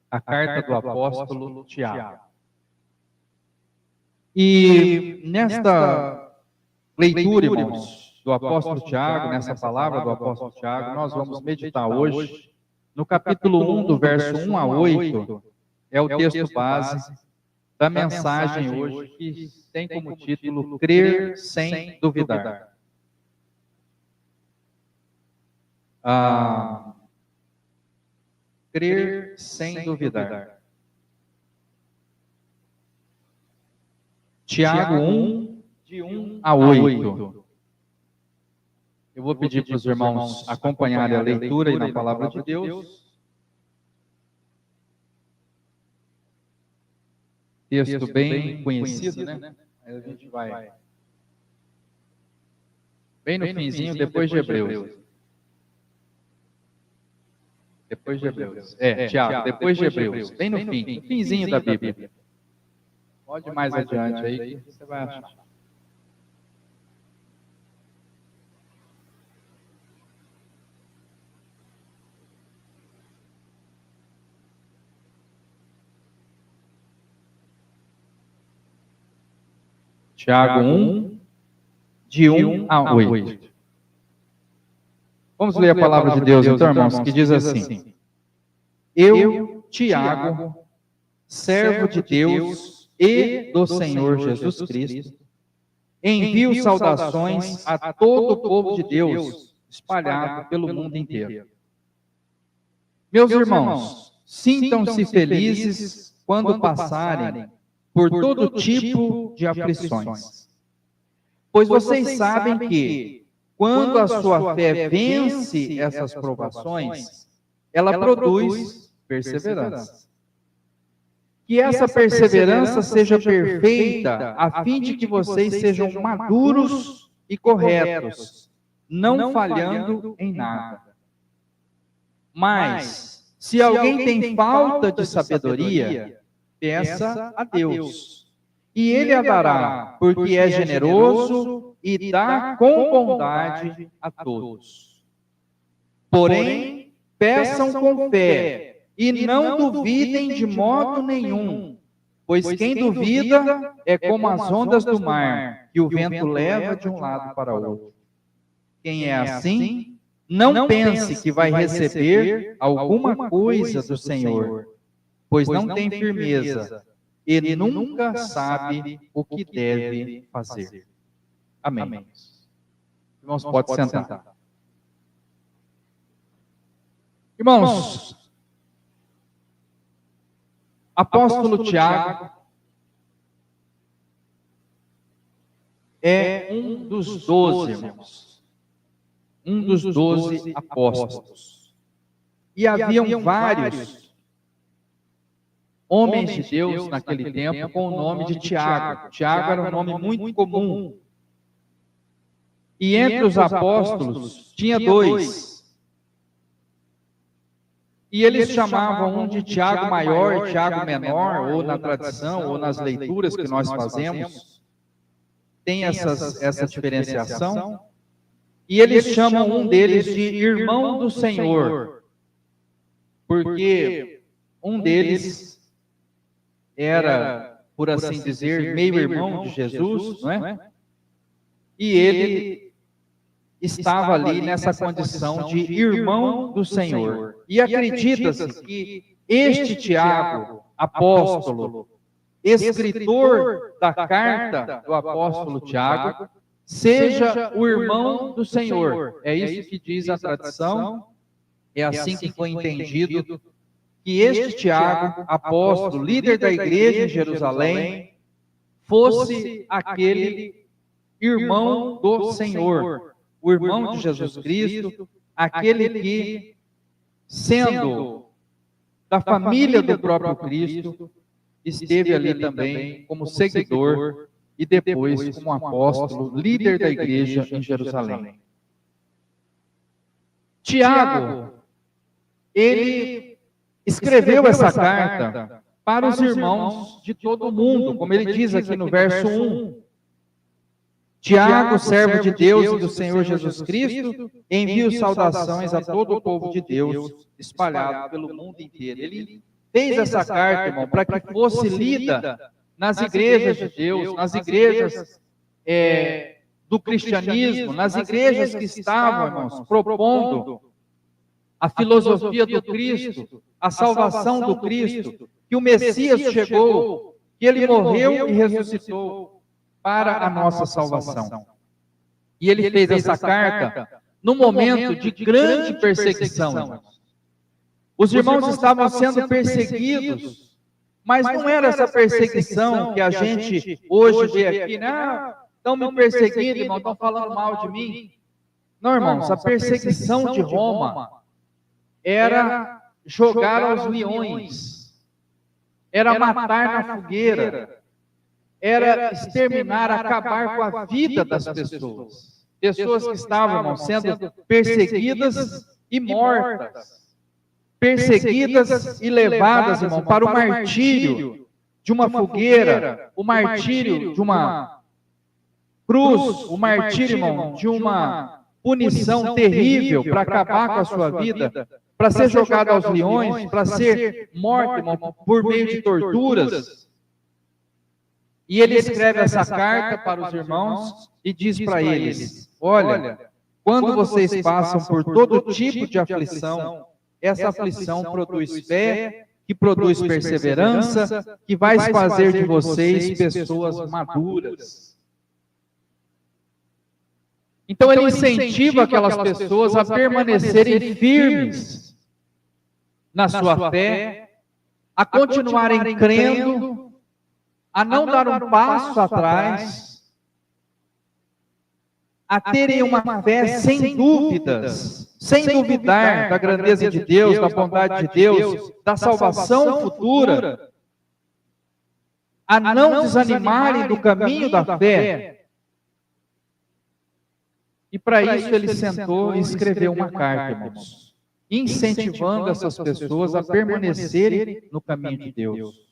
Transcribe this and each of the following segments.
a carta do apóstolo Tiago. E nesta leitura, irmãos, do apóstolo Tiago, nessa palavra do apóstolo Tiago, nós vamos meditar hoje no capítulo 1, do verso 1 a 8, é o texto base da mensagem hoje, que tem como título Crer Sem Duvidar. Crer sem duvidar. Tiago 1, de 1 a 8. Eu vou pedir para os irmãos acompanharem a leitura e na palavra de Deus. Texto bem conhecido, né? Aí a gente vai bem no finzinho, depois de Hebreus. Depois de Hebreus. Tiago, depois de Hebreus. Bem no fim, no finzinho da Bíblia. Pode ir mais adiante aí, que você vai achar. Tiago 1, de 1 a 8. Vamos ler a palavra de Deus, então, irmãos, que diz assim: Eu, Tiago, servo de Deus e do Senhor Jesus Cristo, envio saudações a todo o povo de Deus espalhado pelo mundo inteiro. Meus irmãos, sintam-se felizes quando passarem por todo tipo de aflições, pois vocês sabem que, quando a sua fé vence essas provações, ela produz perseverança. Que essa perseverança seja perfeita, a fim de que vocês sejam maduros e corretos, não falhando em nada. Mas, se alguém tem falta de sabedoria, peça a Deus, e Ele a dará, porque é generoso e dá com bondade a todos. Porém, peçam com fé, e não duvidem de modo nenhum, pois quem duvida é como as ondas do mar, que o vento leva de um lado para o outro. Quem é assim, não pense que vai receber alguma coisa do Senhor, pois não tem firmeza e nunca sabe o que deve fazer. Amém. Irmãos, pode sentar. Irmãos, apóstolo Tiago é um dos 12, irmãos. Um dos 12 apóstolos. E haviam vários homens de Deus naquele tempo com o nome de Tiago. Tiago era um nome muito comum. E entre os apóstolos tinha dois. E eles chamavam um de Tiago maior e Tiago menor, ou na tradição, ou nas leituras que nós fazemos, tem essa diferenciação. E eles chamam um deles de irmão do Senhor, porque um deles era, por assim dizer, meio-irmão de Jesus, não é? E ele estava ali nessa condição de irmão do Senhor. E acredita-se que este Tiago, apóstolo, escritor da carta do apóstolo Tiago, seja o irmão do Senhor. É isso que diz a tradição, é assim que foi entendido, que este Tiago, apóstolo, líder da igreja em Jerusalém, fosse aquele irmão do Senhor, o irmão de Jesus Cristo, aquele que, sendo da família do próprio Cristo, esteve ali também como seguidor e depois como apóstolo, líder da igreja em Jerusalém. Tiago, ele escreveu essa carta para os irmãos de todo o mundo, como ele diz aqui no verso 1. Tiago, servo de Deus e do Senhor Jesus Cristo, envia saudações a todo o povo de Deus espalhado pelo mundo inteiro. Ele fez essa carta, irmão, para que fosse lida nas igrejas de Deus, nas igrejas do cristianismo, nas igrejas que estavam, irmãos, propondo a filosofia do Cristo, a salvação do Cristo, que o Messias chegou, que ele morreu e ressuscitou para a nossa salvação. E ele fez essa carta no momento de grande perseguição, irmãos. Os irmãos estavam sendo perseguidos, mas não era essa perseguição que a gente hoje vê aqui, né? Estão me perseguindo, irmão, estão falando mal de mim. Não, irmãos, a perseguição de Roma era jogar aos leões, era matar na fogueira, era exterminar, acabar com a vida das pessoas. Pessoas que estavam, irmãos, sendo perseguidas e mortas, perseguidas e levadas, irmão, para o martírio de uma fogueira, o martírio de uma cruz, o martírio, irmão, de uma punição terrível para acabar com a sua vida, para ser jogado aos leões, para ser morto, irmão, por meio de torturas. E ele escreve essa carta para os irmãos e diz para eles: olha, quando vocês passam por todo tipo de aflição, essa aflição produz fé, que produz perseverança, que vai fazer de vocês pessoas maduras. Então ele incentiva aquelas pessoas a permanecerem firmes na sua fé, a continuarem crendo, a não dar um passo atrás, a terem uma fé sem dúvidas, sem duvidar da grandeza de Deus, da bondade de Deus, da salvação futura, a não desanimarem do caminho da fé. E para isso ele sentou e escreveu uma carta, irmãos, incentivando essas pessoas a permanecerem no caminho de Deus.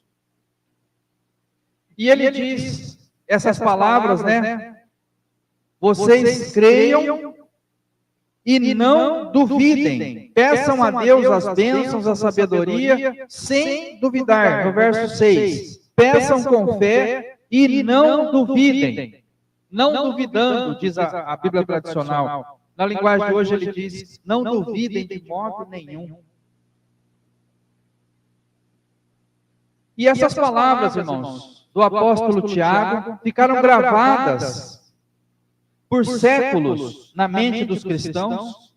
E ele diz essas palavras, né? Vocês creiam e não duvidem. Peçam a Deus as bênçãos, a sabedoria, sem duvidar. No verso 6. Peçam com fé e não duvidem. Não duvidando, diz a Bíblia tradicional. Na linguagem de hoje ele diz, não duvidem de modo nenhum. E essas palavras, irmãos, do apóstolo Tiago, ficaram gravadas por séculos na mente dos cristãos.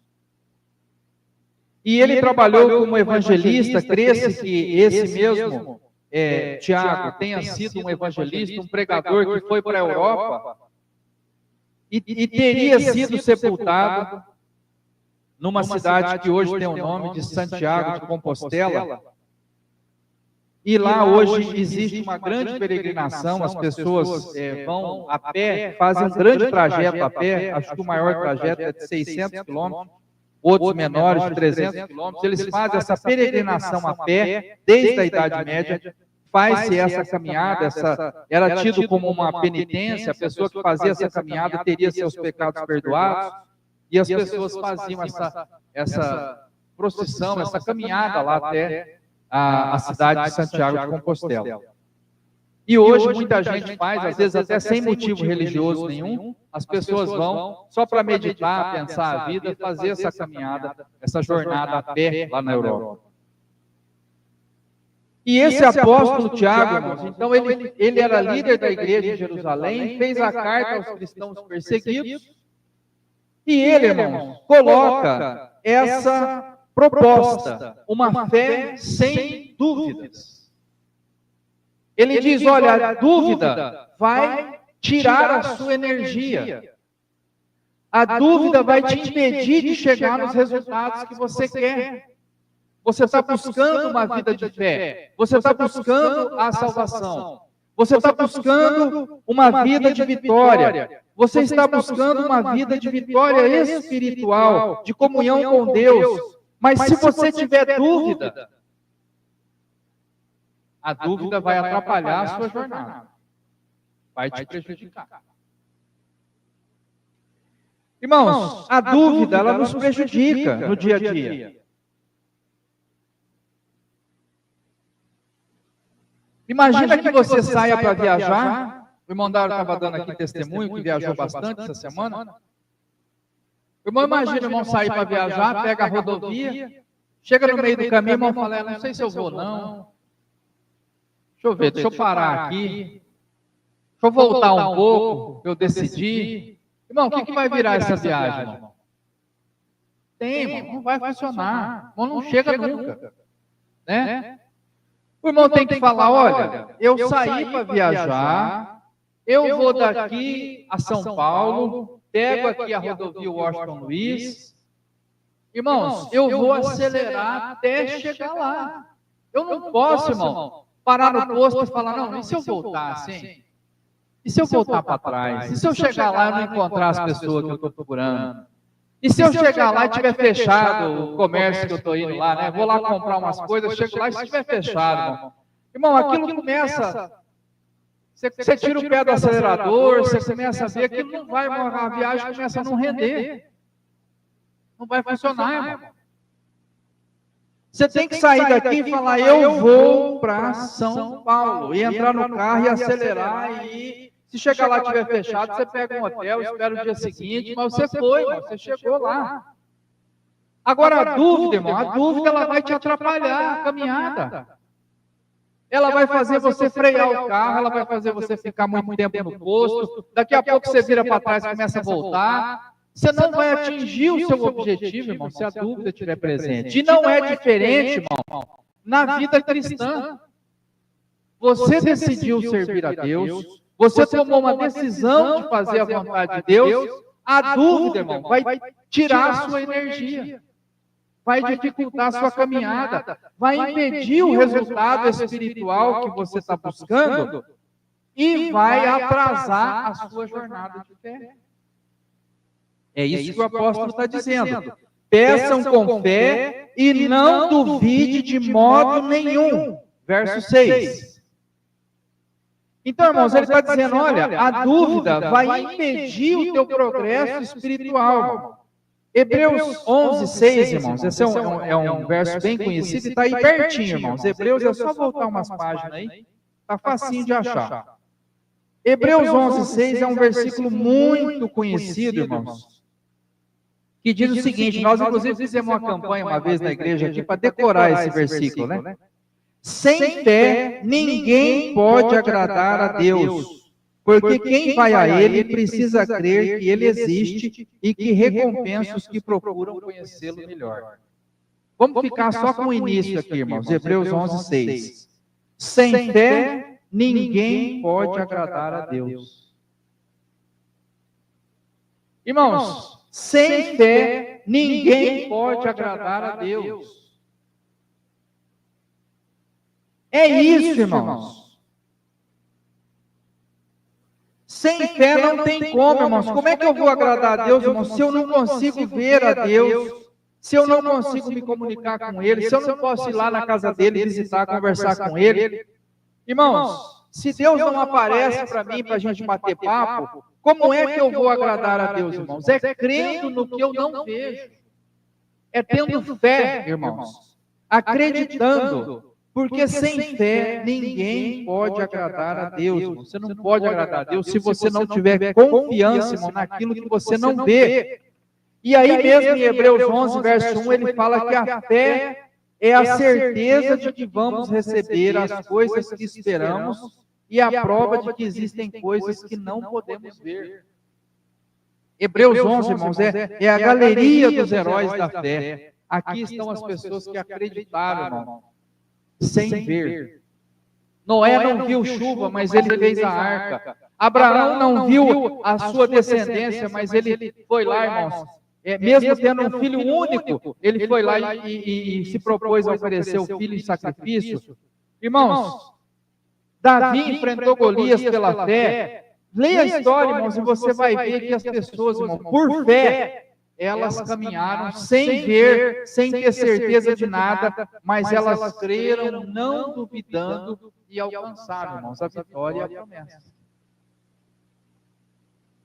E ele trabalhou como evangelista, cresce que esse mesmo Tiago tenha sido um evangelista, um pregador que foi para a Europa, e teria sido sepultado numa cidade que hoje tem o nome de Santiago de Compostela. E lá hoje existe uma grande peregrinação, as pessoas vão a pé, fazem um grande trajeto a pé, acho que o maior trajeto é de 600 quilômetros, outros menores de 300 quilômetros, eles fazem essa peregrinação a pé, desde a Idade Média. Faz-se essa caminhada, era tido como uma penitência, a pessoa que fazia essa caminhada teria seus pecados perdoados, e as pessoas faziam essa procissão, essa caminhada lá até a cidade de Santiago de Compostela. E hoje muita gente faz, às vezes até sem motivo religioso nenhum, as pessoas vão só para meditar, pensar a vida, fazer essa caminhada, essa jornada a pé lá na Europa. E esse apóstolo Tiago, irmãos, então ele era líder da igreja em Jerusalém, fez a carta aos cristãos perseguidos, e ele, irmãos, coloca essa proposta, uma fé sem dúvidas. Ele diz, olha, a dúvida vai tirar a sua energia. A dúvida vai te impedir de chegar nos resultados que você quer. Você está buscando uma vida de fé. Você está buscando a salvação. Você está buscando uma vida de vitória. Você está buscando uma vida de vitória espiritual, de comunhão com Deus. Mas se você tiver dúvida, a dúvida vai atrapalhar a sua jornada. Vai te prejudicar. Irmãos, a dúvida, ela nos prejudica no dia a dia. Imagina que você saia para viajar. O irmão Dário estava dando aqui testemunho, que viajou bastante essa semana. O irmão, imagina o irmão sair para viajar, pega a rodovia, chega no meio do caminho, o irmão fala, não sei se eu vou não. Deixa eu ver, deixa eu parar aqui. Deixa eu voltar um pouco, eu decidi. Irmão, o que vai virar essa viagem, irmão? Irmão, não vai funcionar. O irmão não chega nunca. Né? O irmão tem que falar, olha, eu saí para viajar, eu vou daqui a São Paulo, pego aqui a rodovia Washington Luiz. Irmãos, eu vou acelerar até chegar lá. Eu não posso, irmão, parar no posto e falar, não, e se eu voltar assim? E se eu voltar para trás? E se eu chegar lá e não encontrar as pessoas que eu estou procurando? E se eu chegar lá e tiver fechado o comércio que eu estou indo lá, né? Vou lá comprar umas coisas, chego lá e se estiver fechado, irmão. Irmão, aquilo começa... Você tira o pé do acelerador, você começa a ver que não vai, a viagem começa a não render. Não vai funcionar, irmão. Você tem que sair daqui e falar, eu vou para São Paulo. E entrar no carro e acelerar e... Se chegar lá e estiver fechado, você pega um hotel, espera o dia seguinte, mas você foi, irmão, você chegou lá. Agora, a dúvida, irmão, a dúvida ela vai te atrapalhar a caminhada. Ela vai fazer você frear o carro, ela vai fazer você ficar muito tempo no posto, daqui a pouco você vira para trás e começa a voltar. Você não vai atingir o seu objetivo, irmão, se a dúvida estiver presente. E não é diferente, irmão, na vida cristã. Você decidiu servir a Deus, você tomou uma decisão de fazer a vontade de Deus, a dúvida, irmão, vai tirar a sua energia, vai dificultar a sua caminhada, vai impedir o resultado espiritual que você está buscando e vai atrasar a sua jornada de fé. É isso que o apóstolo está dizendo. Peçam com fé e não duvide de modo nenhum. Verso 6. Então, irmãos, ele está dizendo, olha, a dúvida vai impedir o teu progresso espiritual. Hebreus 11, 6, irmãos, esse é um verso bem conhecido e está aí pertinho, irmãos. Hebreus, é só voltar umas páginas aí, está facinho de achar. Hebreus 11, 6 é um versículo muito conhecido, irmãos, que diz o seguinte, nós inclusive fizemos uma campanha uma vez na igreja aqui para decorar esse versículo, né? Sem fé, ninguém pode agradar a Deus, porque quem vai a Ele precisa crer que Ele existe e que recompensa os que procuram conhecê-lo melhor. Vamos ficar só com o início aqui, irmãos, Hebreus 11, 6. Sem fé, ninguém pode agradar a Deus. Irmãos, sem fé, ninguém pode agradar a Deus. É isso, irmãos. Sem fé não tem como, irmãos. Como é que eu vou agradar a Deus, irmãos, se eu não consigo ver a Deus, se eu não consigo me comunicar com Ele, se eu não posso ir lá na casa dEle, visitar, conversar com Ele? Irmãos, se Deus não aparece para mim, para a gente bater papo, como é que eu vou agradar a Deus, irmãos? É crendo no que eu não vejo. É tendo fé, irmãos. Acreditando. Porque sem fé, ninguém pode agradar a Deus, irmão. Você não pode agradar a Deus se você não tiver confiança, irmão, naquilo que você não vê. E aí mesmo em Hebreus 11, verso 1, ele fala que a fé é a certeza de que vamos receber as coisas que esperamos e a prova de que existem coisas que não podemos ver. Hebreus 11, irmãos, é a galeria dos heróis da fé. Aqui estão as pessoas que acreditaram, irmão, sem ver. Noé não viu chuva, mas ele fez a arca. Abraão não viu a sua descendência, mas ele foi lá, irmãos. Mesmo tendo um filho único, ele foi lá e se propôs a oferecer o filho em sacrifício. Irmãos, Davi enfrentou Golias pela fé. Leia a história, irmãos, e você vai ver que as pessoas, irmãos, por fé, elas caminharam sem ver, sem ter certeza de nada, mas elas creram, não duvidando, e alcançaram, irmãos, a vitória e a promessa.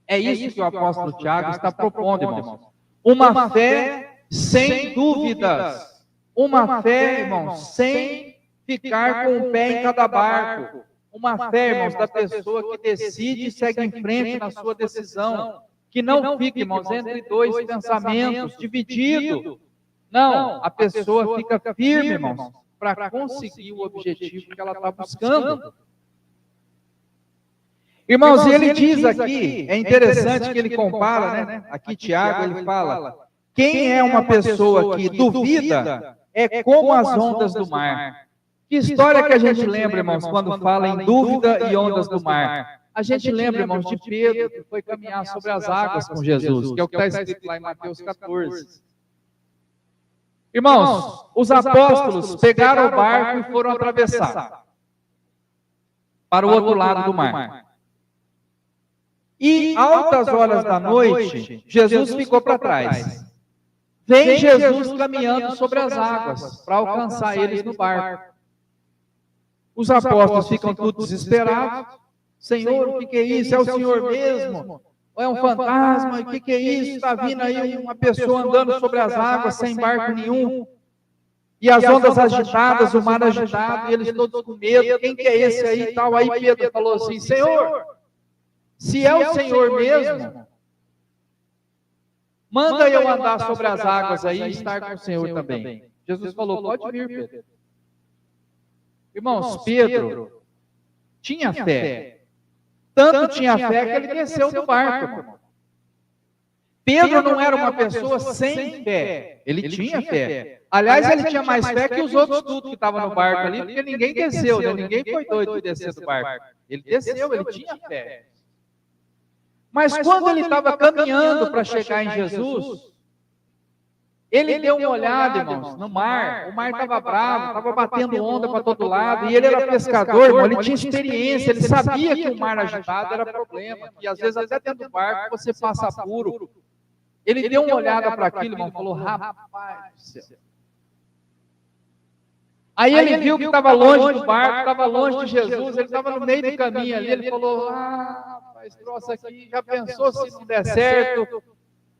É isso que o apóstolo Tiago está propondo, irmãos. Uma fé sem dúvidas. Uma fé, irmãos, sem ficar com um pé em cada barco. Uma fé, irmãos, da pessoa que decide e segue em frente na sua decisão. Que não fique, irmãos, entre dois pensamentos, dividido. Não, a pessoa fica firme, irmãos, para conseguir o objetivo que ela está buscando. Irmãos, ele diz aqui, é interessante que ele compara, né? Aqui Tiago, ele fala, quem é uma pessoa que duvida é como as ondas do mar. Que história que a gente lembra, irmãos, quando fala em dúvida e ondas do mar? A gente lembra, irmãos, de Pedro, que foi caminhar sobre as águas com Jesus, que é o que está escrito lá em Mateus 14. Irmãos, os apóstolos pegaram o barco e foram atravessar para o outro lado do mar. E, altas horas da noite, Jesus ficou para trás. Vem Jesus caminhando sobre as águas para alcançar eles no barco. Os apóstolos ficam todos desesperados. Senhor, o que é isso? É o Senhor mesmo? Ou é um fantasma? O que é isso? Está vindo aí uma pessoa andando sobre as águas sem barco nenhum. E as ondas agitadas, o mar agitado, e eles todos com medo. Quem que é esse aí e tal? Aí Pedro falou assim, Senhor, se é o Senhor mesmo, manda eu andar sobre as águas aí e estar com o Senhor também. Jesus falou, pode vir, Pedro. Irmãos, Pedro tinha fé. Tanto tinha fé que ele desceu do barco. Pedro não era uma pessoa sem fé. Ele tinha fé. Aliás, ele tinha mais fé que os outros tudo que estavam no barco ali, porque ninguém desceu, né? Ninguém foi doido de descer do barco. Ele desceu, ele tinha fé. Mas quando ele estava caminhando para chegar em Jesus, ele deu uma olhada, irmãos, no mar. O mar estava bravo, estava batendo onda para todo lado. E ele era pescador, irmão, ele tinha experiência, ele sabia que o mar agitado era problema. E às vezes até dentro do barco você passa apuro. Ele deu uma olhada para aquilo, irmão, e falou, rapaz do céu. Aí ele viu que estava longe do barco, estava longe de Jesus, ele estava no meio do caminho ali. Ele falou, rapaz, troço aqui, já pensou se não der certo?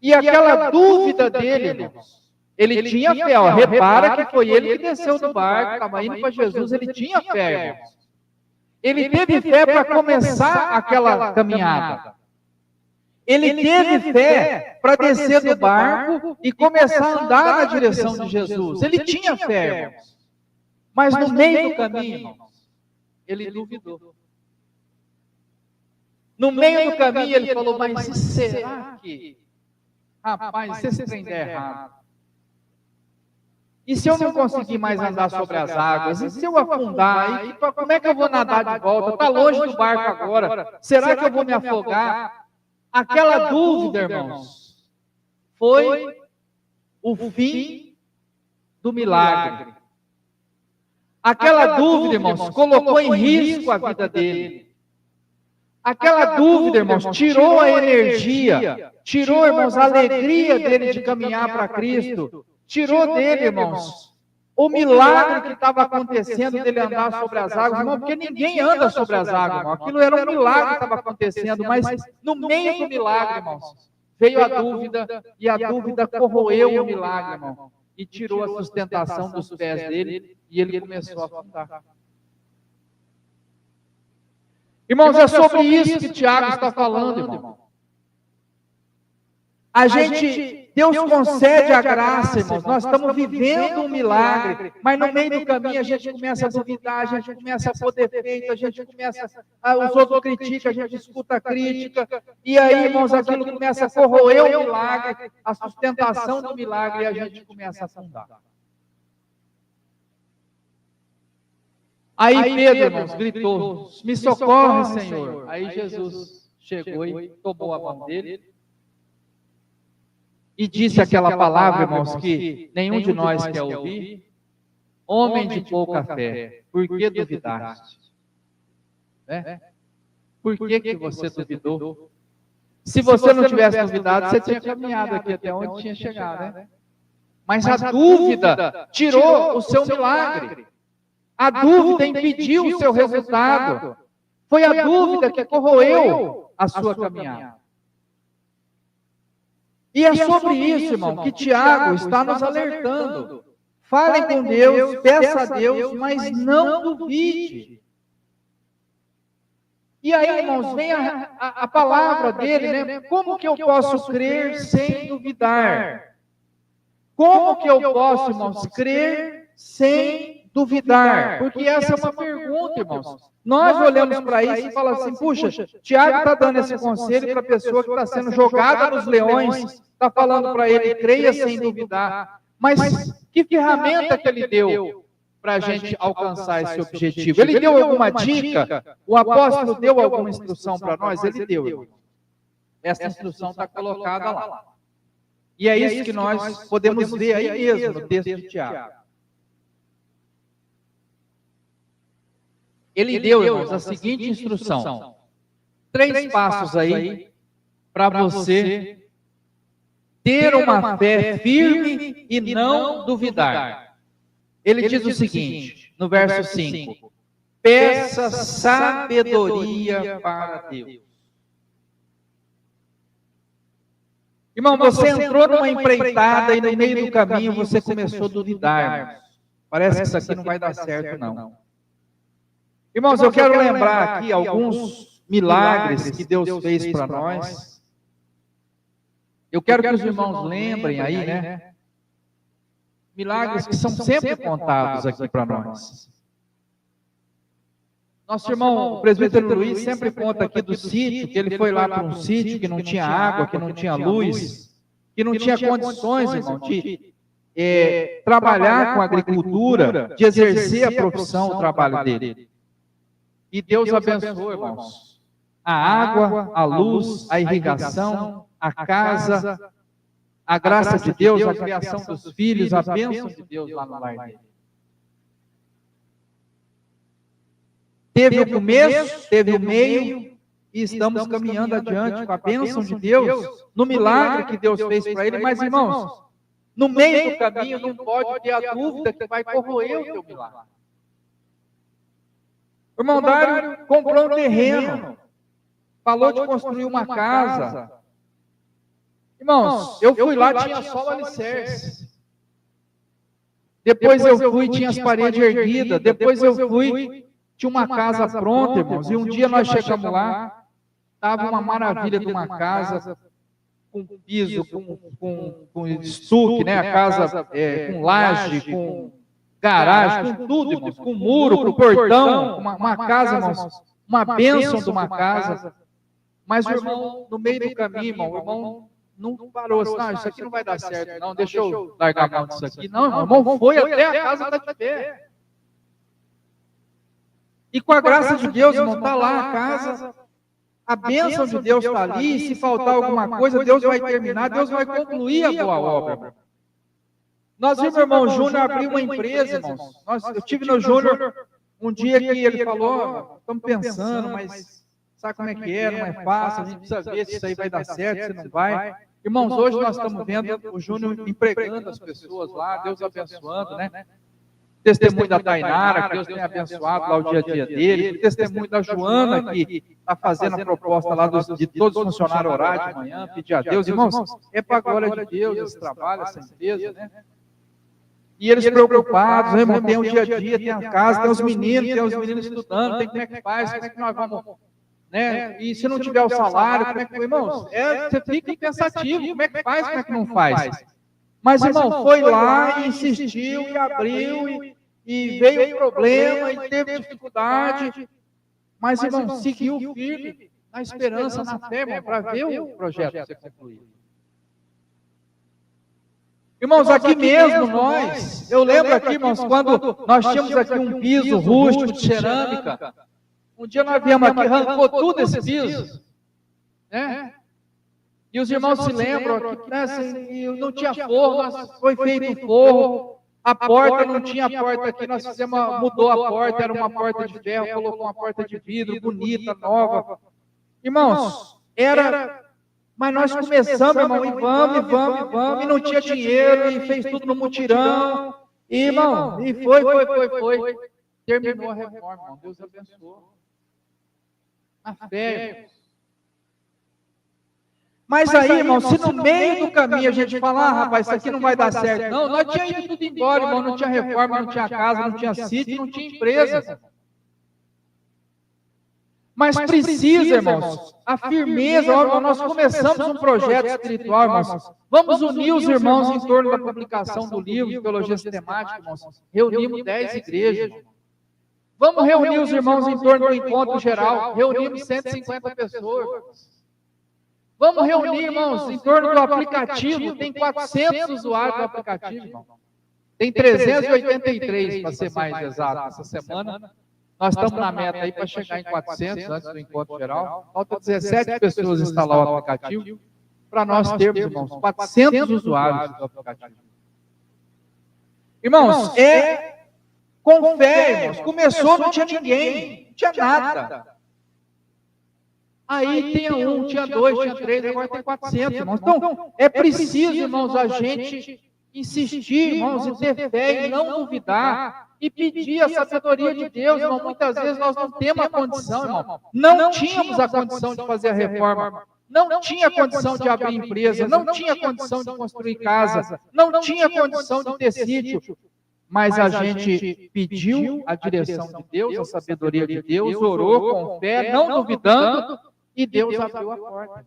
E aquela dúvida dele, irmãos. Ele tinha fé, ó, repara que foi ele que desceu do barco, estava indo para Jesus, ele tinha fé, irmãos. Ele teve fé para começar aquela caminhada. Ele teve fé para descer do barco e começar a andar na direção de Jesus. Ele tinha fé, irmãos. Mas no meio do caminho, irmãos, ele duvidou. No meio do caminho ele falou, mas será que, rapaz, se esse trem der errado? E se eu não conseguir mais andar sobre as águas? E se eu afundar? E como é que eu vou nadar de volta? Está longe do barco agora. Será que eu vou me afogar? Aquela dúvida, irmãos, foi o fim do milagre. Aquela dúvida, irmãos, colocou em risco a vida dele. Aquela dúvida, irmãos, tirou a energia, tirou, irmãos, a alegria dele de caminhar para Cristo. Tirou dele, irmãos, o milagre que estava acontecendo dele andar sobre as águas, irmão, porque ninguém anda sobre as águas, irmão. Aquilo era um milagre que estava acontecendo, mas no meio do milagre, irmãos, veio a dúvida e a dúvida corroeu o milagre, irmão, e tirou a sustentação dos pés dele e ele começou a afundar. Irmãos, é sobre isso que Tiago está falando, irmão. Deus concede a graça, irmãos. Nós estamos vivendo um milagre, mas no meio do caminho a gente começa a duvidar, a gente começa a pôr defeito, a gente começa os outros criticam, a gente escuta a crítica, e aí, irmãos, aquilo começa a corroer o milagre, a sustentação do milagre, e a gente começa a afundar. Aí Pedro, irmãos, gritou, me socorre, Senhor. Aí Jesus chegou e tomou a mão dele e disse aquela palavra, irmãos, que nenhum de nós quer ouvir. Homem de pouca fé, por que duvidaste? Por que você duvidou? Se você não tivesse duvidado, você tinha caminhado aqui até onde tinha chegado, né? Mas a dúvida tirou o seu milagre. A dúvida impediu o seu resultado. Foi a dúvida que corroeu a sua caminhada. E é sobre isso, irmão, que Tiago está nos alertando. fale com Deus, peça a Deus, mas não duvide. E aí, irmãos, vem a palavra dele, né? Como que eu posso crer sem duvidar? Como que eu posso, irmãos, crer sem duvidar? Porque essa é uma pergunta, irmãos. Nós olhamos para isso e falamos assim, puxa, Tiago está dando esse conselho para a pessoa que está sendo jogada nos leões, está falando para ele, creia sem duvidar. Mas que ferramenta que ele deu para a gente alcançar esse objetivo? Ele deu alguma dica? O apóstolo deu alguma instrução para nós? Ele deu, irmão. Essa instrução está colocada lá. E é isso que nós podemos ver aí mesmo no texto de Tiago. Ele deu, irmãos, a seguinte instrução. 3 passos aí para você ter uma fé firme e não duvidar. Ele diz o seguinte, no verso 5, peça sabedoria para Deus. Irmão, você entrou numa empreitada e no meio do caminho você começou a duvidar. Irmãos. Parece que isso aqui não vai dar certo, não. Irmãos, eu quero lembrar aqui alguns milagres que Deus fez para nós. Eu quero que os irmãos lembrem aí, né? Milagres que são sempre contados aqui para nós. Nosso irmão, o presbítero Luiz, sempre conta aqui do sítio, que ele foi lá para um sítio que não tinha água, que não tinha luz, que não tinha condições, irmão, de trabalhar com a agricultura, de exercer a profissão, o trabalho dele. E Deus abençoou, irmãos, a água, a luz, a irrigação, a casa, a graça de Deus, a criação dos filhos, a bênção de Deus lá no lar dele. Teve o começo, teve o meio, e estamos caminhando adiante com a bênção de Deus, no milagre que Deus fez para ele. Mas, irmãos, no meio do caminho não pode ter a dúvida que vai corroer o teu milagre. O irmão Dário comprou um terreno, falou de construir uma casa. Irmãos, eu fui lá, tinha só o alicerce. Depois eu fui, tinha as paredes erguidas. Depois eu fui, tinha uma casa pronta, irmãos. E um dia nós chegamos lá, estava uma maravilha de uma casa, com piso, com estuque, né? A casa com laje, com garagem, com tudo, irmãos. Com muro, com portão, uma casa, irmãos. Uma bênção de uma casa. Mas o irmão, no meio do caminho, irmão, o irmão não parou assim, não, isso aqui não vai dar certo, não, deixa eu largar a mão disso aqui. Não, irmão, foi até a casa da de pé. E com a graça de Deus, irmão, está lá a casa, a bênção de Deus está ali, se faltar alguma coisa, Deus vai terminar, Deus vai concluir a boa obra. Nós vimos o irmão Júnior abrir uma empresa, irmãos. Eu tive no Júnior um dia que ele falou, estamos pensando, mas sabe como é que é, não é fácil, a gente precisa ver se isso aí vai dar certo, se não vai. Irmãos, hoje nós estamos vendo o Júnior empregando as pessoas lá, Deus abençoando, né? Testemunho da Tainara, que Deus tem abençoado lá o dia a dia dele. Testemunho da Joana, que está fazendo a proposta lá de todos os funcionários orar de manhã, pedir a Deus. Irmãos, é para a glória de Deus esse trabalho, essa empresa, né? E eles preocupados, né, irmão? Tem o dia a dia, tem a casa, tem os meninos estudando, tem como é que faz, como é que nós vamos... Né? E se não tiver o salário, como é que... Irmãos, você fica pensativo, como é que faz, como é que não faz? Mas, irmão, foi lá e insistiu, e abriu, e veio o problema, e teve dificuldade. Mas, irmão, seguiu firme, na esperança, na fé, irmão, para ver o projeto ser concluído. Irmãos, aqui mesmo nós, eu lembro aqui, irmãos, quando nós tínhamos aqui um piso rústico de cerâmica, um dia nós viemos aqui, arrancou tudo esse piso, né? E os irmãos se lembram que não tinha forro, foi feito forro, a porta não tinha porta aqui, nós mudou a porta, era uma porta de ferro, colocou uma porta de vidro, bonita, nova. Irmãos, mas nós começamos, irmão, e vamos, e não tinha dinheiro, e fez tudo no mutirão, e, irmão, e foi. Terminou a reforma, irmão, Deus abençoou. A fé, irmãos. Mas aí, irmão, se no meio do caminho a gente falar, rapaz, isso aqui não vai dar certo. Não, nós tínhamos ido tudo embora, irmão, não tinha reforma, não tinha casa, não tinha sítio, não tinha empresa. Mas precisa, irmãos, a firmeza. Nós começamos um projeto espiritual, irmãos. Vamos unir os irmãos em torno da publicação do livro de Teologia Sistemática, irmãos. Reunimos 10 igrejas. Vamos reunir os irmãos em torno do encontro geral. Reunimos 150 pessoas. Vamos reunir, irmãos, em torno do aplicativo. Tem 400 usuários do aplicativo, irmão. Tem 383, para ser mais exato, essa semana. Nós estamos na meta aí para chegar em 400 antes do encontro geral. Falta 17 pessoas instalar o aplicativo para nós termos, irmãos, 400 usuários do aplicativo. Irmãos, com fé, irmãos. Começou, não tinha ninguém, não tinha nada. Aí tinha um, tinha dois, tinha três, agora tem 400, irmãos. Então, é preciso, irmãos, a gente insistir, irmãos, e ter fé e não duvidar. E pedir a sabedoria de Deus, irmão. Muitas vezes nós não temos a condição, irmão. Não tínhamos a condição de fazer a reforma. Não tinha condição de abrir empresa. Não tinha condição de construir casa. Não tinha condição de ter sítio. Mas a gente pediu a direção de Deus, a sabedoria de Deus, orou com fé, não duvidando, e Deus abriu a porta.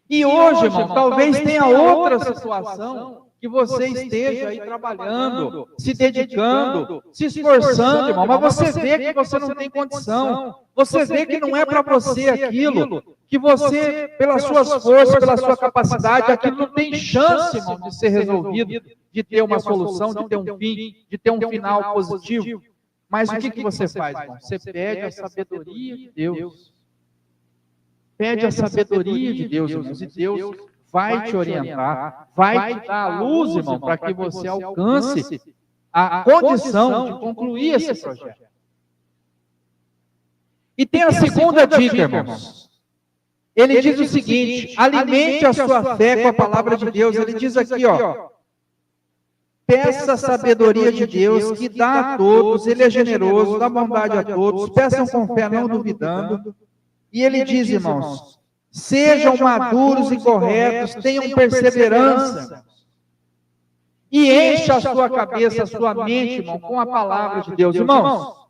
E hoje, irmão, talvez tenha outra situação que você esteja aí trabalhando, se dedicando, se esforçando, irmão, mas você vê que você não tem condição, você vê que não é para você aquilo, que você, pelas suas forças, pela sua capacidade, aquilo não tem chance, irmão, de ser resolvido, de ter uma solução, de ter um fim, de ter um final positivo. Mas o que você faz, irmão? Você pede a sabedoria de Deus. Pede a sabedoria de Deus, irmãos, e Deus vai te orientar, vai te dar a luz, irmão, para que você alcance a condição de concluir esse projeto. E tem a segunda dica, irmãos. Ele diz o seguinte: alimente a sua fé com a palavra de Deus. Ele diz aqui, ó, peça a sabedoria de Deus, que dá a todos, ele é generoso, dá bondade a todos, peçam com fé, não duvidando. E ele diz, irmãos, sejam maduros e corretos, tenham perseverança. E encha a sua cabeça, a sua mente, irmão, com a palavra de Deus. Irmãos,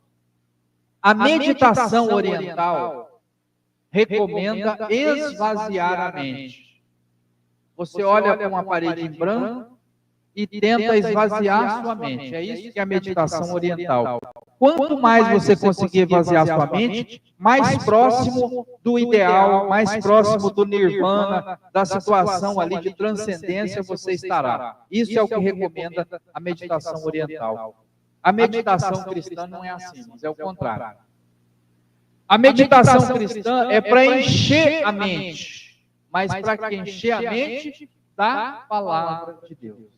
a meditação oriental recomenda esvaziar a mente. Você olha para uma parede em branco e tenta esvaziar a sua mente. É isso que é a meditação oriental. Quanto mais você conseguir esvaziar a sua mente, mais próximo do ideal, mais próximo do nirvana, da situação ali de transcendência você estará. Isso é o que recomenda a meditação oriental. A meditação cristã não é assim, mas é o contrário. A meditação cristã é para encher a mente, mas para que encher a mente da palavra de Deus.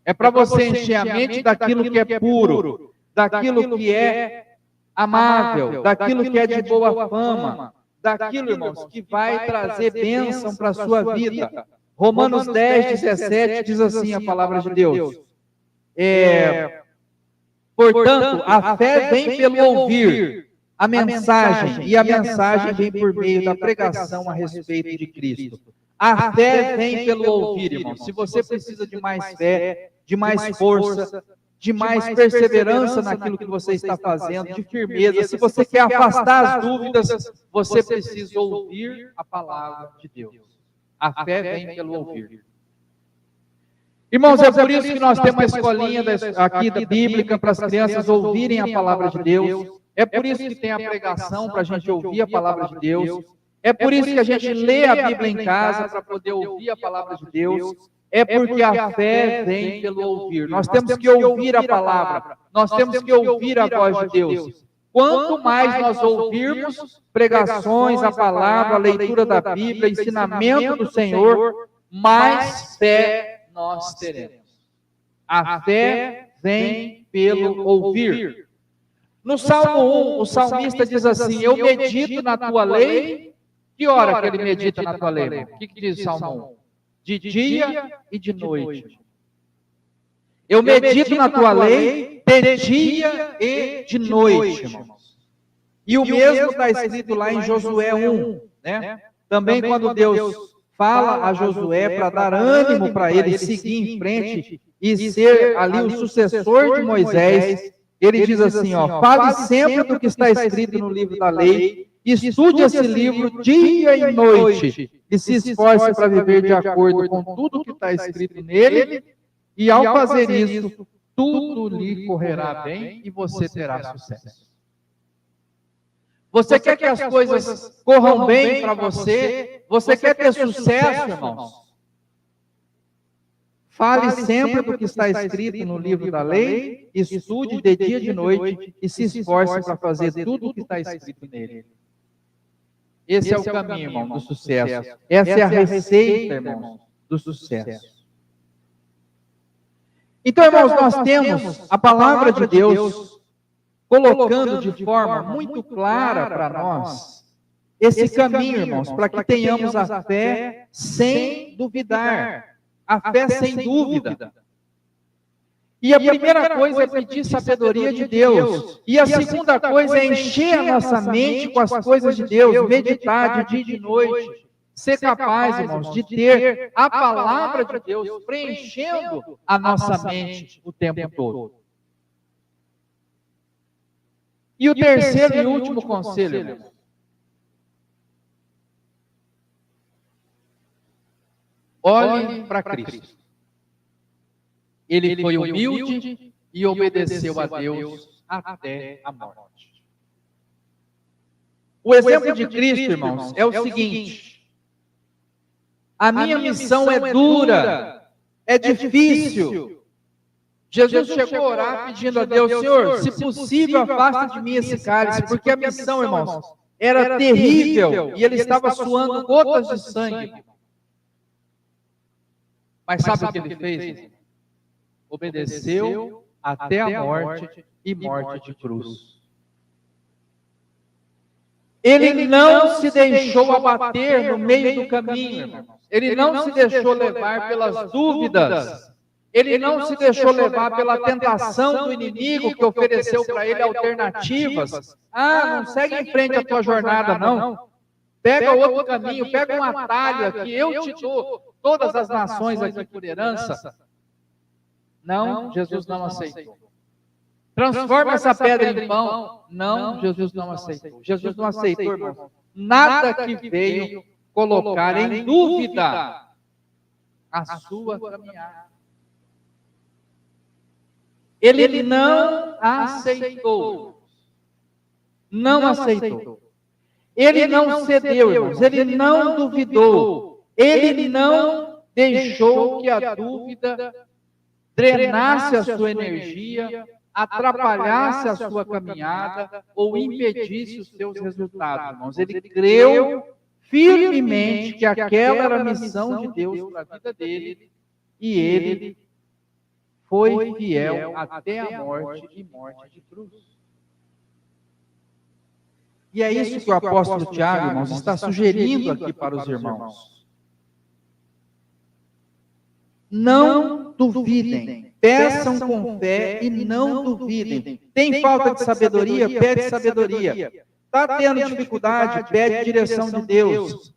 É para você encher a mente daquilo que é puro, daquilo que é amável, daquilo que é de boa fama, daquilo, irmãos, que vai trazer bênção para a sua vida. Romanos 10, 17 diz assim a palavra de Deus. Portanto, a fé vem pelo ouvir a mensagem, e a mensagem vem por meio da pregação a respeito de Cristo. A fé vem pelo ouvir, irmão. Se você precisa de mais fé, de mais força, de mais perseverança naquilo que você está fazendo, de firmeza, se você quer afastar as dúvidas, você precisa ouvir a palavra de Deus. A fé vem pelo ouvir. Irmãos, é por isso que nós temos uma escolinha aqui da bíblica para as crianças ouvirem a palavra de Deus. É por isso que tem a pregação para a gente ouvir a palavra de Deus. É por isso que a gente lê a Bíblia em casa para poder ouvir a palavra de Deus. É porque a fé vem pelo ouvir. Nós temos que ouvir a palavra. Nós temos que ouvir a voz de Deus. Quanto mais nós ouvirmos pregações, a palavra, a leitura da Bíblia, ensinamento do Senhor, mais fé nós teremos. A fé vem pelo ouvir. No Salmo 1, o salmista diz assim: eu medito na tua lei. Que hora que ele medita na tua lei? O que diz o Salmo 1? De dia e de noite. Eu medito na tua lei de dia e de noite, irmãos. E o mesmo está escrito lá em Josué 1, né? Também quando Deus fala a Josué para dar ânimo para ele seguir em frente e ser ali o sucessor de Moisés, ele diz assim, ó, fale sempre do que está escrito no livro da lei, estude esse livro dia e noite, e se esforce para viver de acordo com tudo que está escrito nele, e ao fazer isso, tudo lhe correrá bem e você terá sucesso. Você quer que as coisas corram bem para você? Você quer ter sucesso, irmãos? Fale sempre do que está escrito no livro da lei, estude de dia e de noite e se esforce para fazer tudo o que está escrito nele. Esse é o caminho, irmão, do sucesso. Essa é a receita, irmãos, do sucesso. Então, irmãos, nós temos a palavra de Deus colocando de forma muito clara para nós esse caminho, irmãos, para que tenhamos a fé sem duvidar, a fé sem dúvida. E a primeira coisa é pedir sabedoria de Deus. E a segunda coisa é encher a nossa mente com as coisas de Deus, meditar de dia e de noite. Ser capaz, irmãos, de ter a palavra de Deus preenchendo a nossa mente o tempo todo. E o terceiro e último conselho, irmãos. Olhe para Cristo. Ele foi humilde e obedeceu a Deus até a morte. O exemplo de Cristo, irmãos, é o seguinte: a minha missão é dura, é difícil. Jesus chegou a orar pedindo a Deus, Senhor, se possível, afasta de mim esse cálice, porque a missão, irmãos, era terrível e ele estava suando gotas de sangue. Mas sabe o que ele fez? Obedeceu até a morte e morte de cruz. Ele não se deixou abater no meio do caminho, irmãos. Ele não se deixou levar pelas dúvidas. Ele não se deixou levar pela tentação do inimigo que ofereceu para ele alternativas. Ah, não segue em frente a tua jornada, não. Pega outro caminho, pega um atalho aqui, eu te dou todas as nações aqui por herança. Não, Jesus não aceitou. Transforma essa pedra em pão. Não, Jesus não aceitou. Jesus não aceitou, irmão, nada que veio colocar em dúvida a sua caminhada. Ele não aceitou. Não aceitou. Ele não cedeu, irmãos. Ele não duvidou. Ele não deixou que a dúvida drenasse a sua energia, atrapalhasse a sua caminhada ou impedisse os seus resultados, irmãos. Ele creu firmemente que aquela era a missão de Deus para a vida dele e ele foi fiel até a morte e morte de cruz. E é isso que o apóstolo Tiago, irmãos, está sugerindo aqui para os irmãos. Não duvidem, peçam com fé e não duvidem. Tem falta de sabedoria? Pede sabedoria. Está tendo dificuldade? Pede direção de Deus.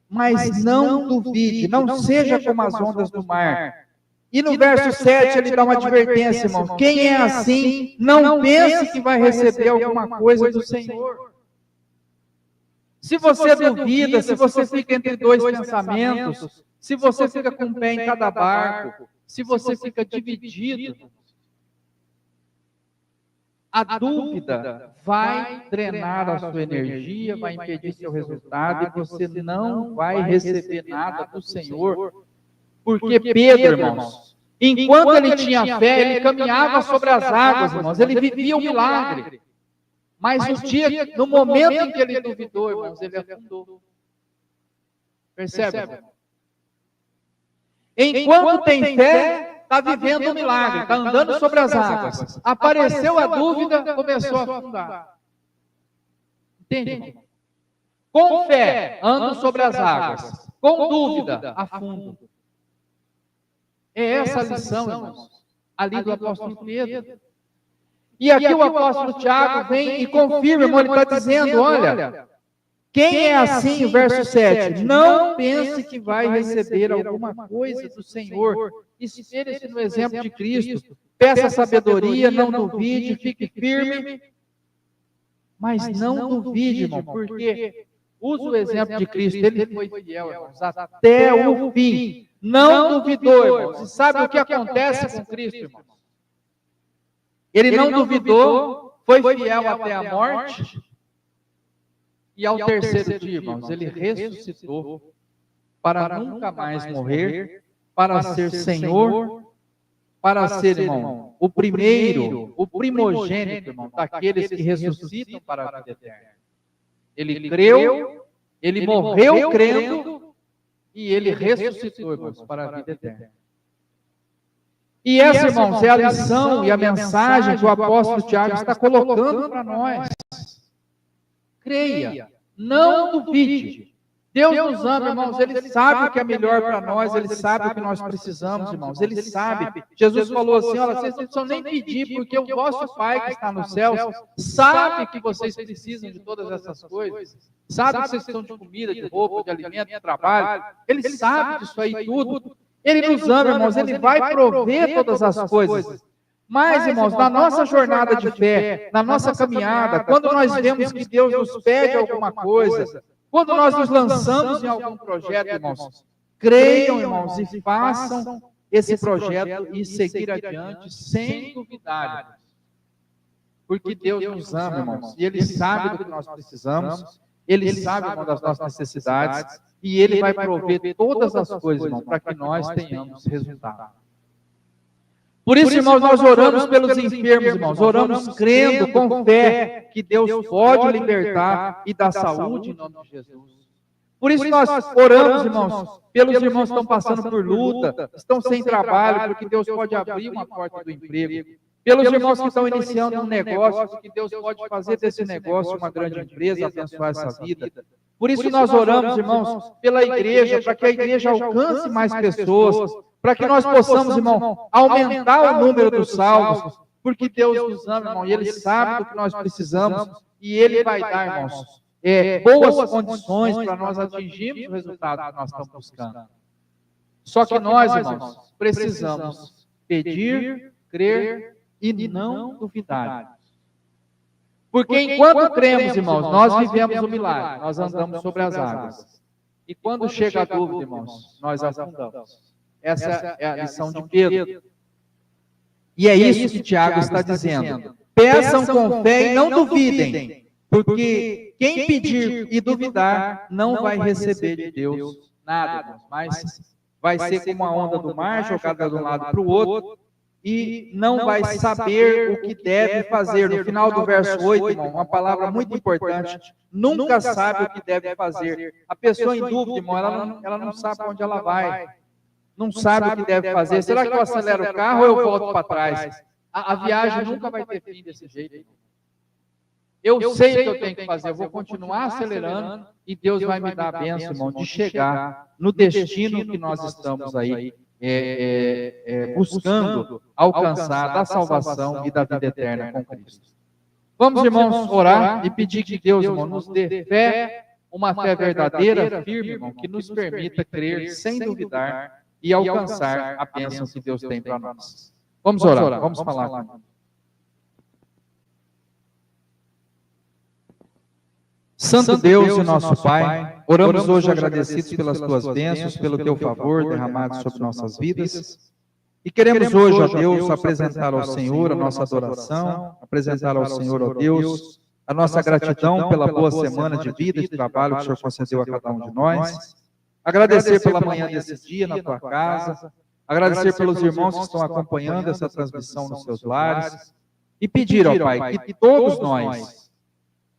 Mas não duvide, não seja como as ondas do mar. E no verso 7 ele dá uma advertência, irmão. Quem é assim, não pense que vai receber alguma coisa do Senhor. Se você duvida, se você fica entre dois pensamentos, se você fica com um pé em cada barco, se você fica dividido, a dúvida vai drenar a sua energia, vai impedir seu resultado e você não vai receber nada do Senhor. Porque Pedro, irmãos, enquanto ele tinha fé, ele caminhava sobre as águas, irmãos, ele vivia o milagre. Mas no momento em que ele duvidou, irmãos, ele afundou. Percebe, irmão? Enquanto tem fé, está vivendo o milagre, está andando sobre as águas. Apareceu a dúvida, começou a afundar. Entende? Com fé, ando sobre as águas. Com dúvida, afundo. É essa a lição, irmãos, ali do apóstolo Pedro. E aqui o apóstolo Tiago vem e confirma, irmão, ele está dizendo, olha, Quem é assim, o verso 7, não pense que vai receber alguma coisa do Senhor. Espere-se no exemplo de Cristo. Peça sabedoria, não duvide, fique firme. Mas não duvide, irmão, porque usa o exemplo de Cristo, ele foi fiel, irmãos, até o fim. Não duvidou, irmãos. E sabe o que acontece com Cristo, irmãos? Ele não duvidou, foi fiel até a morte. E ao terceiro dia, irmãos, ele ressuscitou para nunca mais morrer, para ser Senhor, para ser, irmão, o primeiro, o primogênito, irmão, daqueles que ressuscitam para a vida eterna. Ele creu, ele morreu crendo e ele ressuscitou, irmãos, para a vida eterna. E essa, irmãos, é a lição e a mensagem que o apóstolo Tiago está colocando para nós. Creia, não duvide. Deus nos ama, irmãos, Ele sabe o que é melhor para nós, Ele sabe o que nós precisamos, irmãos, Ele sabe. Jesus falou assim, olha, vocês não precisam nem pedir, porque o vosso Pai que está nos céus sabe que vocês precisam de todas essas coisas, sabe que vocês precisam de comida, de roupa, de alimento, de trabalho, Ele sabe disso aí tudo. Ele nos ama, irmãos, Ele vai prover todas as coisas. Mas, irmãos, na nossa jornada de fé, na nossa caminhada, quando nós vemos que Deus nos pede alguma coisa, quando nós nos lançamos em algum projeto, irmãos, creiam, irmãos, e façam esse projeto e seguir adiante sem duvidar. Porque Deus nos ama, irmãos, e Ele sabe do que nós precisamos, Ele sabe, irmão, das nossas necessidades, e Ele vai prover todas as coisas, irmão, para que nós tenhamos resultado. Por isso, irmãos, nós oramos pelos enfermos, irmãos, oramos crendo, com fé, que Deus pode libertar e dar saúde em nome de Jesus. Por isso nós oramos, irmãos, pelos irmãos que estão passando por luta, estão sem trabalho, porque Deus pode abrir uma porta do emprego. Pelos irmãos que estão iniciando um negócio, porque Deus pode fazer desse negócio uma grande empresa, abençoar essa vida. Por isso nós oramos, irmãos, pela igreja, para que a igreja alcance mais pessoas, para que nós possamos, irmão, aumentar o número dos salvos, porque Deus nos ama, irmão, e Ele sabe do que nós precisamos, e Ele vai dar, irmãos, boas condições para nós atingirmos o resultado que nós estamos buscando. Só que nós, irmãos, precisamos pedir, crer e não duvidar. Porque enquanto cremos, irmãos, nós vivemos o milagre, nós andamos sobre as águas. E quando chega a dúvida, irmãos, nós afundamos. Essa é a lição de Pedro. E é isso que Tiago está dizendo. Peçam com fé e não duvidem, porque quem pedir e duvidar não vai receber de Deus nada, mas vai ser como a onda do mar, jogada de um lado para o outro, e não vai saber o que deve fazer. No final do verso 8, irmão, uma palavra muito importante, nunca sabe o que deve fazer. A pessoa em dúvida, irmão, ela não sabe onde ela vai. Não sabe o que deve fazer. Será que eu acelero o carro ou eu volto para trás? A viagem nunca vai ter fim desse jeito. Eu sei o que eu tenho que fazer. Eu vou continuar acelerando e Deus vai me dar a bênção, irmão, de chegar no destino que nós estamos aí buscando alcançar da salvação e da vida eterna com Cristo. Vamos, irmãos, orar e pedir que Deus, irmão, nos dê fé, uma fé verdadeira, firme, irmão, que nos permita crer sem duvidar e alcançar a bênção que Deus tem para nós. Vamos orar, vamos falar com Deus. Santo Deus e nosso Pai, oramos hoje agradecidos pelas Tuas bênçãos, pelo Teu favor derramado sobre nossas vidas. E queremos hoje, ó Deus, apresentar ao Senhor a nossa adoração, apresentar ao Senhor, ó Deus, a nossa gratidão pela boa semana de vida e de trabalho que o Senhor concedeu a cada um de nós. Agradecer pela manhã desse dia na tua casa, agradecer pelos irmãos que estão acompanhando essa transmissão nos seus lares, e pedir, ó Pai, que todos nós,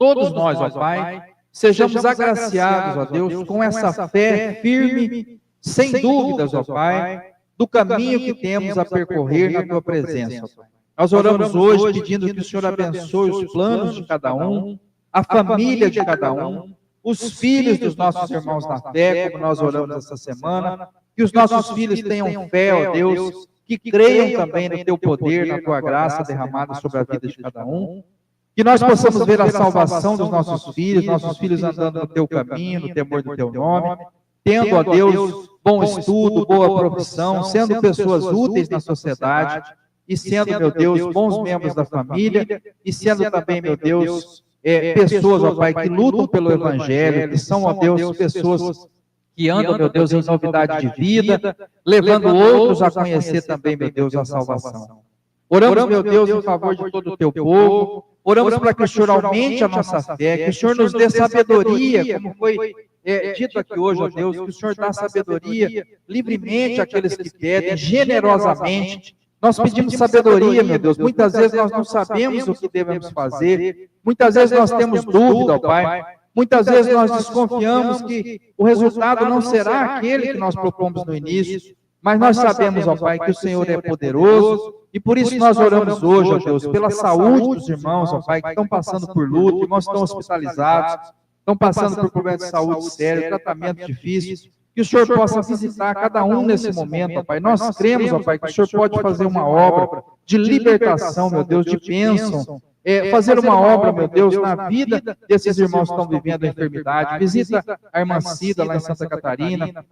ó Pai, sejamos agraciados, ó Deus, com essa fé firme, sem dúvidas, ó Pai, do caminho que temos a percorrer na tua presença, ó Pai. Nós oramos hoje pedindo que o Senhor abençoe os planos de cada um, a família de cada um, os filhos dos nossos irmãos na fé, como nós oramos essa semana, que os nossos filhos tenham fé, ó Deus, que creiam também no teu poder, na tua graça derramada sobre a vida de cada um. Que nós possamos ver a salvação dos nossos filhos andando no teu caminho, no temor do teu nome, tendo, ó Deus, bom estudo, boa profissão, sendo pessoas úteis na sociedade e sendo, meu Deus, bons membros da família e sendo também, meu Deus, pessoas, ó Pai, que lutam pelo Evangelho, que são, ó Deus, pessoas que andam, meu Deus, em novidade de vida, levando outros a conhecer também, meu Deus, a salvação. Oramos, meu Deus, em favor de todo o teu povo. Oramos para que o Senhor aumente a nossa fé, que o Senhor nos dê sabedoria, como foi dito aqui hoje, ó Deus, que o Senhor dá sabedoria livremente àqueles que pedem, generosamente. Nós pedimos sabedoria, meu Deus. Muitas vezes nós não sabemos o que devemos fazer, muitas vezes nós temos dúvida, ó Pai. Muitas vezes nós desconfiamos que o resultado não será aquele que nós propomos no início, mas nós sabemos, ó Pai, que o Senhor é poderoso, e por isso nós oramos hoje, ó Deus, pela saúde dos irmãos, ó Pai, que estão passando por luto, irmãos que estão hospitalizados, estão passando por problemas de saúde sério, tratamento difícil, que o Senhor possa visitar cada um nesse momento, ó Pai. Nós cremos, ó Pai, que o Senhor pode fazer uma obra de libertação, meu Deus, de bênção, fazer uma obra, meu Deus, na vida desses irmãos que estão vivendo a enfermidade. Visita a irmã Cida lá em Santa Catarina.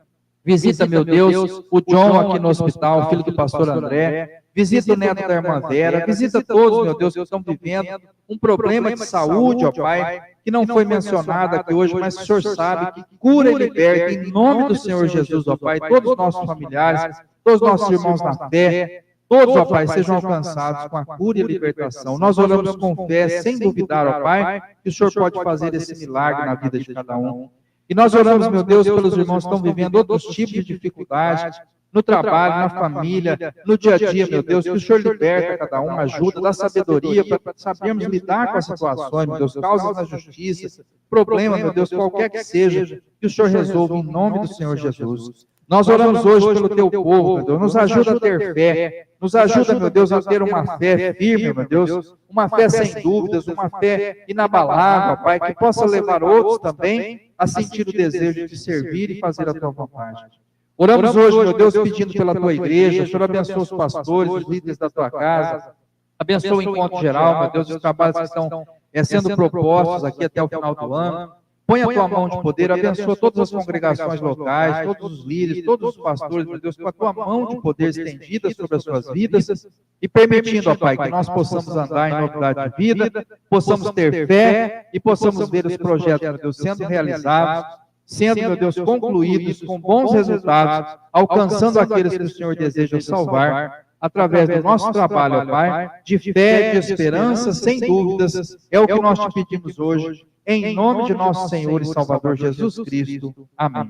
Visita, meu Deus, o John aqui no hospital, filho do pastor André. Visita o neto da irmã Vera. Visita todos, meu Deus, que estão vivendo um problema de saúde, ó Pai, que não foi mencionado aqui hoje, mas o Senhor sabe que cura e liberta em nome do Senhor Jesus, ó Pai. Todos os nossos familiares, todos os nossos irmãos na fé, todos, ó Pai, sejam alcançados com a cura e a libertação. Nós oramos com fé, sem duvidar, ó Pai, que o Senhor pode fazer esse milagre na vida de cada um. E nós oramos, meu Deus, pelos irmãos que estão vivendo outros tipos de dificuldade, no trabalho, na família, no dia a dia, meu Deus, que o Senhor liberta cada um, ajuda, dá sabedoria para sabermos lidar com as situações, meu Deus, causas na justiça, problema, meu Deus, qualquer que seja, que o Senhor resolva em nome do Senhor Jesus. Nós oramos hoje pelo teu povo, meu Deus, nos ajuda a ter fé, nos ajuda, meu Deus, a ter uma fé firme, meu Deus, uma fé sem dúvidas, uma fé inabalável, Pai, que possa levar outros também a sentir o desejo de servir e fazer a tua vontade. Oramos hoje, meu Deus, pedindo pela tua igreja, o Senhor abençoa os pastores, os líderes da tua casa, abençoa o encontro geral, meu Deus, os trabalhos que estão sendo propostos aqui até o final do ano. Põe a tua mão de poder, abençoa todas as congregações locais, todos os líderes, todos os pastores, meu Deus, com a tua mão de poder estendida sobre as suas vidas e permitindo, ó Pai, que nós possamos andar em novidade de vida, possamos ter fé e possamos ver os projetos, meu Deus, sendo realizados, sendo, meu Deus, concluídos com bons resultados, alcançando aqueles que o Senhor deseja salvar, através do nosso trabalho, ó Pai, de fé, de esperança, sem dúvidas, é o que nós te pedimos hoje, em nome de nosso Senhor e Salvador Jesus Cristo. Amém.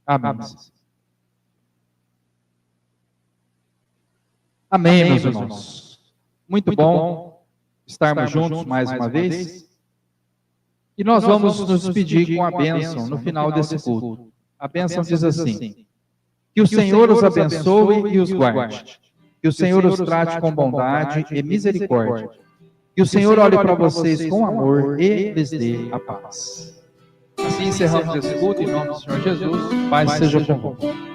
Amém. Amém, meus irmãos. Muito bom estarmos juntos mais uma vez. E nós vamos nos despedir com a bênção no final desse culto. A bênção diz assim: que o Senhor os abençoe e os guarde. Que o Senhor os trate com bondade e misericórdia. Que o Senhor olhe para vocês com amor e lhes dê a paz. Assim encerramos esse culto em nome do Senhor Jesus. Paz seja com você.